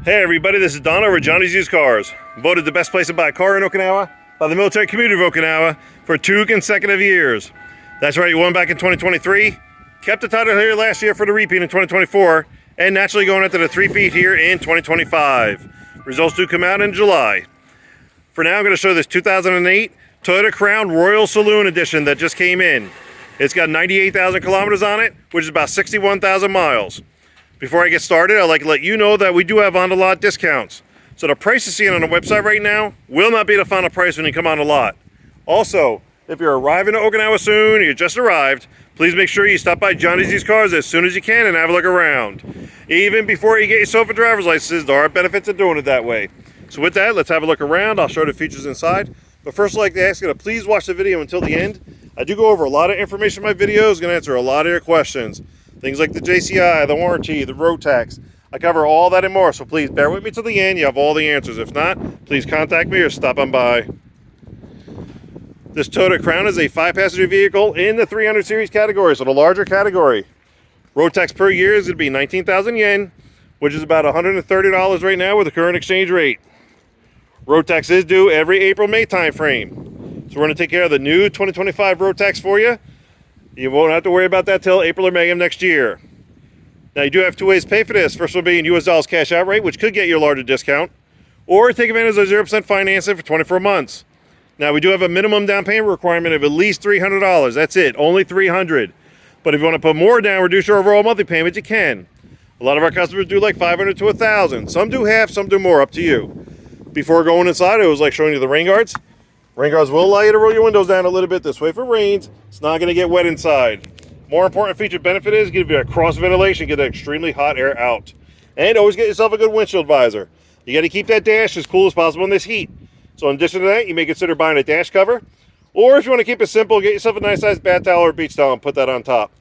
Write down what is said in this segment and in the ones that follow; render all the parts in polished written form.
Hey everybody, this is Don over at Johnny's Used Cars. Voted the best place to buy a car in Okinawa by the military community of Okinawa for 2 consecutive years. That's right, you won back in 2023, kept the title here last year for the repeat in 2024, and naturally going into the three-peat here in 2025. Results do come out in July. For now, I'm going to show this 2008 Toyota Crown Royal Saloon Edition that just came in. It's got 98,000 kilometers on it, which is about 61,000 miles. Before I get started, I'd like to let you know that we do have on-the-lot discounts. So the price you're seeing on the website right now will not be the final price when you come on the lot. Also, if you're arriving to Okinawa soon, or you just arrived, please make sure you stop by Johnny's Used Cars as soon as you can and have a look around. Even before you get yourself a driver's license, there are benefits of doing it that way. So with that, let's have a look around. I'll show the features inside. But first, I'd like to ask you to please watch the video until the end. I do go over a lot of information in my videos, going to answer a lot of your questions. Things like the JCI, the warranty, the road tax. I cover all that and more, so please bear with me till the end. You have all the answers. If not, please contact me or stop on by. This Toyota Crown is a 5-passenger vehicle in the 300 series category, so the larger category. Road tax per year is going to be 19,000 yen, which is about $130 right now with the current exchange rate. Road tax is due every April-May time frame. So we're going to take care of the new 2025 road tax for you. You won't have to worry about that till April or May of next year. Now you do have 2 ways to pay for this. First one being US dollars cash out rate, which could get you a larger discount, or take advantage of 0% financing for 24 months. Now we do have a minimum down payment requirement of at least $300. That's it, only $300. But if you want to put more down, reduce your overall monthly payment, you can. A lot of our customers do like $500 to $1,000. Some do half, some do more, up to you. Before going inside, it was like showing you the rain guards. Rain guards will allow you to roll your windows down a little bit this way if it rains. It's not going to get wet inside. More important feature benefit is give you a cross ventilation, get that extremely hot air out. And always get yourself a good windshield visor. You got to keep that dash as cool as possible in this heat. So in addition to that, you may consider buying a dash cover. Or if you want to keep it simple, get yourself a nice sized bath towel or beach towel and put that on top.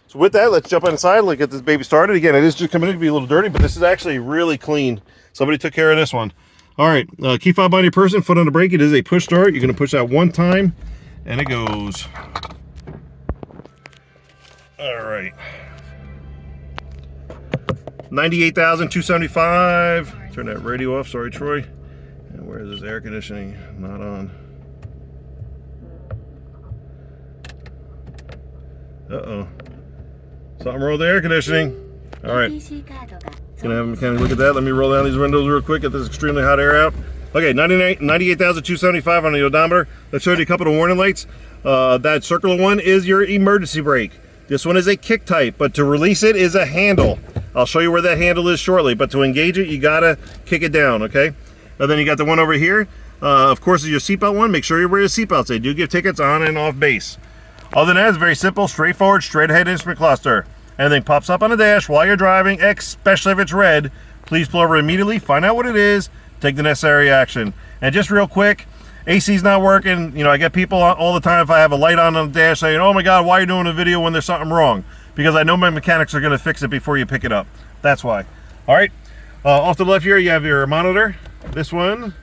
So with that, let's jump inside and get this baby started. Again, it is just coming in to be a little dirty, but this is actually really clean. Somebody took care of this one. All right, key fob on your person, foot on the brake. It is a push start. You're going to push that one time, and it goes. All right. 98,275. Turn that radio off. Sorry, Troy. And where is this air conditioning? Not on. Uh-oh. Something wrong with the air conditioning. All right. Can I have a mechanic look at that? Let me roll down these windows real quick, get this extremely hot air out. Okay, 98,275 on the odometer. Let's show you a couple of warning lights. That circular one is your emergency brake. This one is a kick type, but to release it is a handle. I'll show you where that handle is shortly, but to engage it, you gotta kick it down, okay? And then you got the one over here. Of course, is your seatbelt one. Make sure you wear your seatbelts. They do give tickets on and off base. Other than that, it's very simple, straightforward, straight ahead instrument cluster. Anything pops up on the dash while you're driving, especially if it's red, please pull over immediately, find out what it is, take the necessary action. And just real quick, AC's not working. You know, I get people all the time if I have a light on the dash saying, oh my God, why are you doing a video when there's something wrong? Because I know my mechanics are going to fix it before you pick it up. That's why. All right, off to the left here, you have your monitor. This one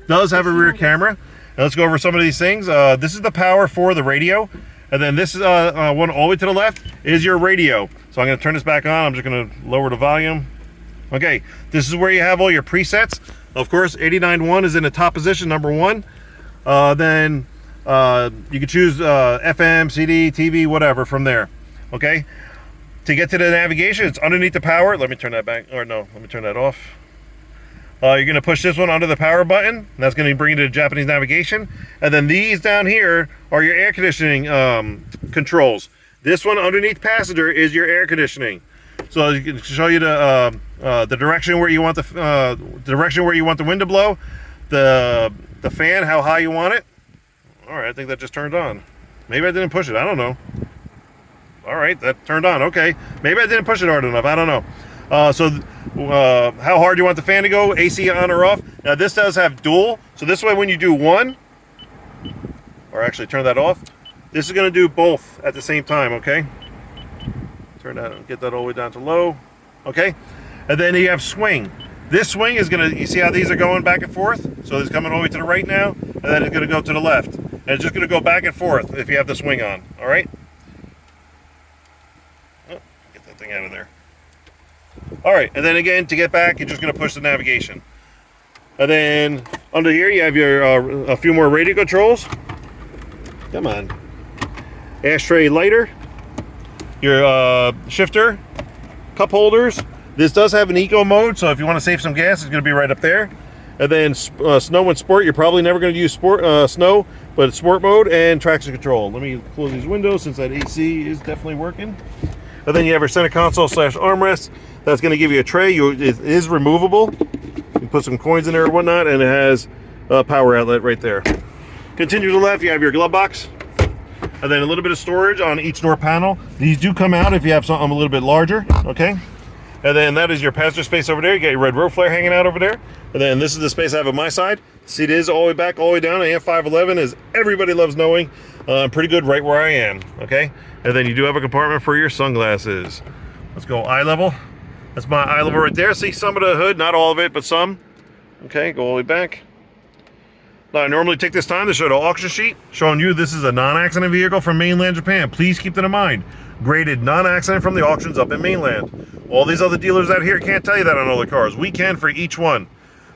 does have a rear camera. Now let's go over some of these things. This is the power for the radio. And then this is one all the way to the left is your radio. So I'm going to turn this back on. I'm just going to lower the volume. Okay, this is where you have all your presets. Of course, 89.1 is in the top position, number 1. Then you can choose FM, CD, TV, whatever from there. Okay, to get to the navigation, it's underneath the power. Let me turn that back, or no, let me turn that off. You're going to push this one under the power button, and that's going to bring you to the Japanese navigation. And then these down here are your air conditioning controls. This one underneath passenger is your air conditioning. So you can show you the direction where you want the wind to blow, the fan, how high you want it. All right, I think that just turned on. Maybe I didn't push it. I don't know. All right, that turned on. Okay, maybe I didn't push it hard enough. I don't know. How hard you want the fan to go, AC on or off. Now this does have dual, so this way when you do one, or actually turn that off, this is going to do both at the same time, okay? Turn that, get that all the way down to low, okay? And then you have swing. This swing is going to, you see how these are going back and forth? So it's coming all the way to the right now, and then it's going to go to the left. And it's just going to go back and forth if you have the swing on, all right? Oh, get that thing out of there. All right, and then again, to get back, you're just gonna push the navigation. And then under here, you have your a few more radio controls. Come on. Ashtray lighter, your shifter, cup holders. This does have an eco mode, so if you want to save some gas, it's going to be right up there. And then snow and sport, you're probably never going to use snow, but it's sport mode and traction control. Let me close these windows since that AC is definitely working. And then you have your center console / armrest. That's going to give you a tray. It is removable. You can put some coins in there or whatnot, and it has a power outlet right there. Continue to the left, you have your glove box. And then a little bit of storage on each door panel. These do come out if you have something a little bit larger, okay? And then that is your passenger space over there. You got your red road flare hanging out over there. And then this is the space I have on my side. Seat is all the way back, all the way down. I am 5'11", as everybody loves knowing. I'm pretty good right where I am, okay? And then you do have a compartment for your sunglasses. Let's go eye level. That's my eye level right there. See some of the hood, not all of it, but some. Okay, go all the way back. Now, I normally take this time to show the auction sheet, showing you this is a non-accident vehicle from mainland Japan. Please keep that in mind. Graded non-accident from the auctions up in mainland. All these other dealers out here can't tell you that on other cars. We can for each one.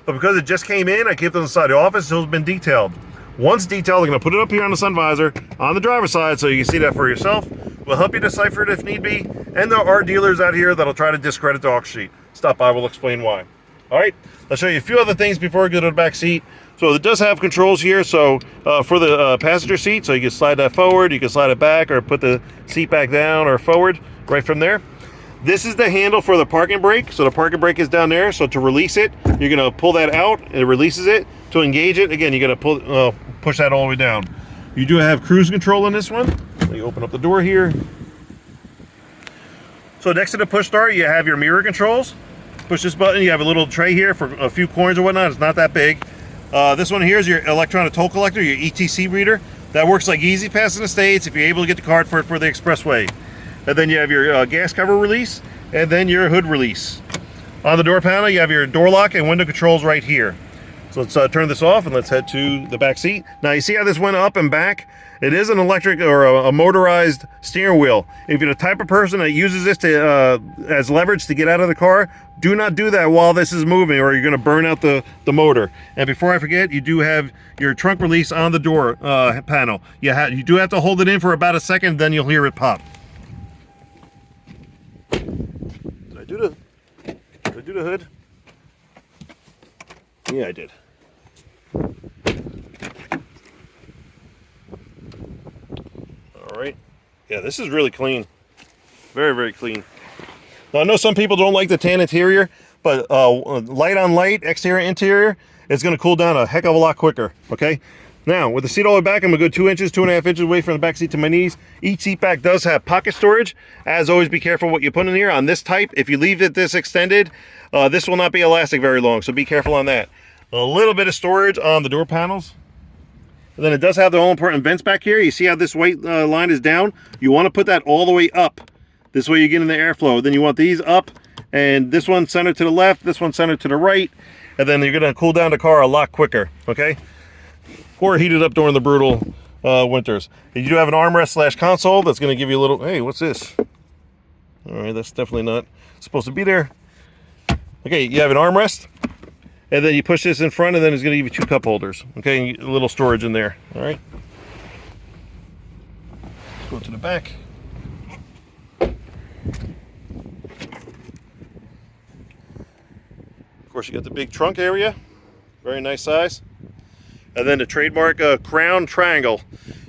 But because it just came in, I kept it on the side of the office until it's been detailed. Once detailed, I'm going to put it up here on the sun visor on the driver's side so you can see that for yourself. We'll help you decipher it if need be. And there are dealers out here that'll try to discredit the auction sheet. Stop by, we'll explain why. All right, I'll show you a few other things before we go to the back seat. So it does have controls here. So for the passenger seat, so you can slide that forward, you can slide it back, or put the seat back down or forward right from there. This is the handle for the parking brake. So the parking brake is down there. So to release it, you're gonna pull that out, and it releases it. To engage it, again, you're gonna push that all the way down. You do have cruise control in this one. Let me open up the door here. So next to the push start, you have your mirror controls. Push this button, you have a little tray here for a few coins or whatnot. It's not that big. This one here is your electronic toll collector, your ETC reader. That works like Easy Pass in the States if you're able to get the card for the expressway. And then you have your gas cover release, and then your hood release. On the door panel, you have your door lock and window controls right here. So let's turn this off and let's head to the back seat. Now you see how this went up and back? It is an electric or a motorized steering wheel. If you're the type of person that uses this to as leverage to get out of the car, do not do that while this is moving or you're gonna burn out the motor. And before I forget, you do have your trunk release on the door panel. You do have to hold it in for about a second, then you'll hear it pop. Did I do the hood? Yeah, I did. All right. Yeah, this is really clean. Very, very clean. Now, I know some people don't like the tan interior, but light on light, exterior, interior, it's going to cool down a heck of a lot quicker, okay? Now, with the seat all the way back, I'm going to go 2 inches, 2.5 inches away from the back seat to my knees. Each seat back does have pocket storage. As always, be careful what you put in here. On this type, if you leave it this extended, this will not be elastic very long, so be careful on that. A little bit of storage on the door panels. And then it does have the all important vents back here. You see how this white line is down? You want to put that all the way up. This way you get in the airflow. Then you want these up, and this one centered to the left, this one centered to the right, and then you're going to cool down the car a lot quicker, okay? Or heat it up during the brutal winters. You do have an armrest / console that's going to give you a little, hey, what's this? All right, that's definitely not supposed to be there. Okay, you have an armrest. And then you push this in front, and then it's going to give you 2 cup holders. Okay, a little storage in there. All right. Let's go to the back. Of course, you got the big trunk area. Very nice size. And then the trademark crown triangle.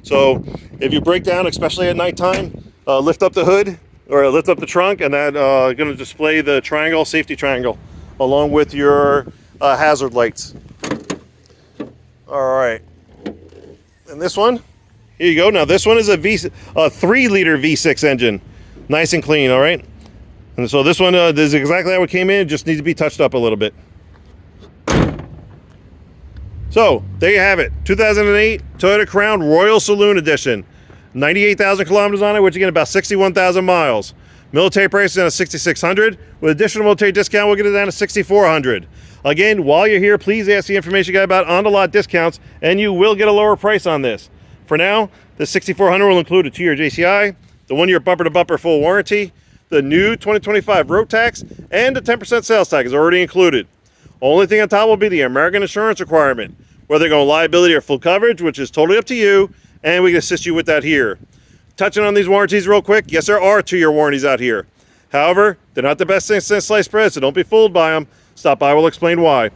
So if you break down, especially at nighttime, lift up the hood or lift up the trunk, and that's going to display the triangle, safety triangle, along with your hazard lights. All right, and this one, here you go. Now this one is a 3-liter V6 engine, nice and clean. All right, and so this one this is exactly how it came in. Just needs to be touched up a little bit. So there you have it, 2008 Toyota Crown Royal Saloon Edition, 98,000 kilometers on it, which again about 61,000 miles. Military price is down to $6,600. With additional military discount, we'll get it down to $6,400. Again, while you're here, please ask the information guy about on-the-lot discounts, and you will get a lower price on this. For now, the $6,400 will include a 2-year JCI, the 1-year bumper-to-bumper full warranty, the new 2025 road tax and the 10% sales tax is already included. Only thing on top will be the American insurance requirement, whether they're going liability or full coverage, which is totally up to you, and we can assist you with that here. Touching on these warranties real quick, yes, there are 2-year warranties out here. However, they're not the best thing since sliced bread, so don't be fooled by them. Stop by, we'll explain why.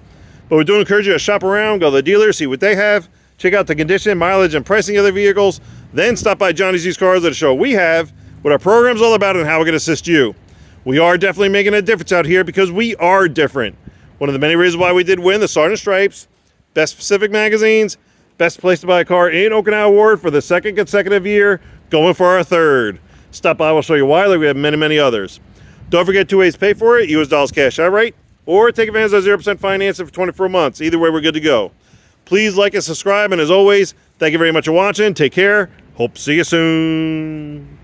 But we do encourage you to shop around, go to the dealer, see what they have, check out the condition, mileage, and pricing of their vehicles, then stop by Johnny's Used Cars at a show we have, what our program's all about, and how we can assist you. We are definitely making a difference out here because we are different. One of the many reasons why we did win the Sergeant Stripes, Best Pacific Magazines, Best Place to Buy a Car in Okinawa Award for the 2nd consecutive year, going for our 3rd. Stop by, we'll show you why, like we have many, many others. Don't forget 2 ways to pay for it. US dollars cash outright, or take advantage of 0% financing for 24 months. Either way, we're good to go. Please like and subscribe, and as always, thank you very much for watching. Take care. Hope to see you soon.